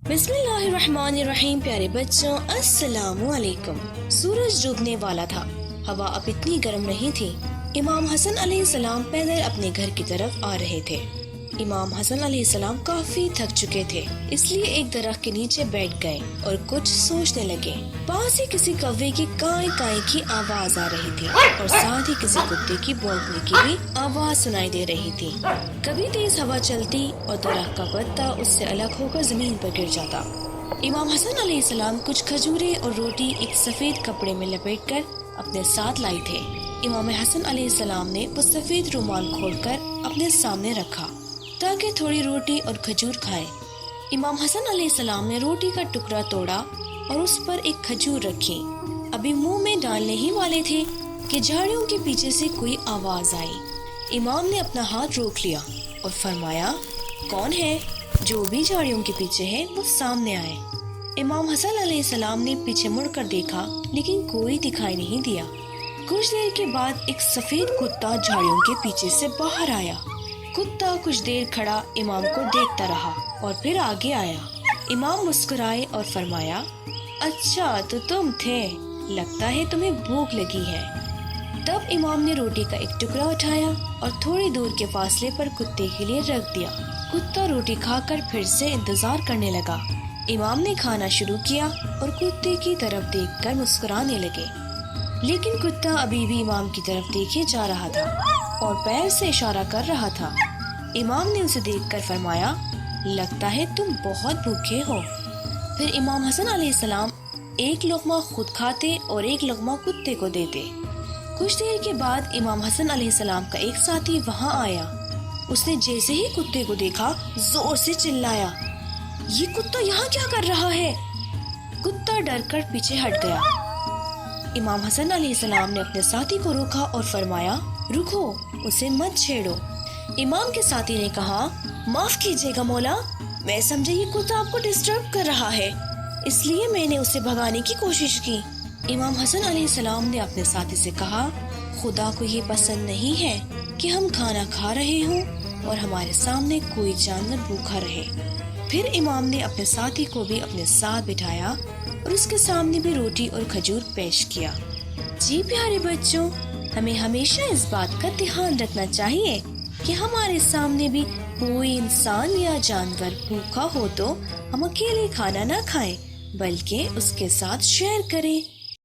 بسم اللہ الرحمن الرحیم. پیارے بچوں السلام علیکم. سورج ڈوبنے والا تھا. ہوا اب اتنی گرم نہیں تھی. امام حسن علیہ السلام پیدل اپنے گھر کی طرف آ رہے تھے. امام حسن علیہ السلام کافی تھک چکے تھے، اس لیے ایک درخت کے نیچے بیٹھ گئے اور کچھ سوچنے لگے. پاس ہی کسی کوے کی کائیں کائیں کی آواز آ رہی تھی اور ساتھ ہی کسی کتے کی بھونکنے کی بھی آواز سنائی دے رہی تھی. کبھی تیز ہوا چلتی اور درخت کا پتا اس سے الگ ہو کر زمین پر گر جاتا. امام حسن علیہ السلام کچھ کھجورے اور روٹی ایک سفید کپڑے میں لپیٹ کر اپنے ساتھ لائے تھے. امام حسن علیہ السلام نے وہ سفید رومال کھول کر اپنے سامنے رکھا تاکہ تھوڑی روٹی اور کھجور کھائے. امام حسن علیہ السلام نے روٹی کا ٹکڑا توڑا اور اس پر ایک کھجور رکھی. ابھی منہ میں ڈالنے ہی والے تھے کہ جھاڑیوں کے پیچھے سے کوئی آواز آئی. امام نے اپنا ہاتھ روک لیا اور فرمایا، کون ہے؟ جو بھی جھاڑیوں کے پیچھے ہے وہ سامنے آئے. امام حسن علیہ السلام نے پیچھے مڑ کر دیکھا لیکن کوئی دکھائی نہیں دیا. کچھ دیر کے بعد ایک سفید کتا جھاڑیوں کے پیچھے سے باہر آیا. کتا کچھ دیر کھڑا امام کو دیکھتا رہا اور پھر آگے آیا. امام مسکرائے اور فرمایا، اچھا تو تم تھے، لگتا ہے تمہیں بھوک لگی ہے. تب امام نے روٹی کا ایک ٹکڑا اٹھایا اور تھوڑی دور کے فاصلے پر کتے کے لیے رکھ دیا. کتا روٹی کھا کر پھر سے انتظار کرنے لگا. امام نے کھانا شروع کیا اور کتے کی طرف دیکھ کر مسکرانے لگے، لیکن کتا ابھی بھی امام کی طرف دیکھے جا رہا تھا اور پیر سے اشارہ کر رہا تھا. امام نے اسے دیکھ کر فرمایا، لگتا ہے تم بہت بھوکے ہو. پھر امام حسن علیہ السلام ایک لقمہ خود کھاتے اور ایک لقمہ کتے کو دیتے. کچھ دیر کے بعد امام حسن علیہ السلام کا ایک ساتھی وہاں آیا. اس نے جیسے ہی کتے کو دیکھا زور سے چلایا، یہ کتا یہاں کیا کر رہا ہے؟ کتا ڈر کر پیچھے ہٹ گیا. امام حسن علیہ السلام نے اپنے ساتھی کو روکا اور فرمایا، رکو، اسے مت چھیڑو. امام کے ساتھی نے کہا، معاف کیجیے گا مولا، میں سمجھے یہ کتا آپ کو ڈسٹرب کر رہا ہے، اس لیے میں نے اسے بھگانے کی کوشش کی. امام حسن علیہ السلام نے اپنے ساتھی سے کہا، خدا کو یہ پسند نہیں ہے کہ ہم کھانا کھا رہے ہوں اور ہمارے سامنے کوئی جانور بھوکا رہے. پھر امام نے اپنے ساتھی کو بھی اپنے ساتھ بٹھایا اور اس کے سامنے بھی روٹی اور کھجور پیش کیا. جی پیارے بچوں، ہمیں ہمیشہ اس بات کا دھیان رکھنا چاہیے کہ ہمارے سامنے بھی کوئی انسان یا جانور بھوکا ہو تو ہم اکیلے کھانا نہ کھائیں بلکہ اس کے ساتھ شیئر کریں.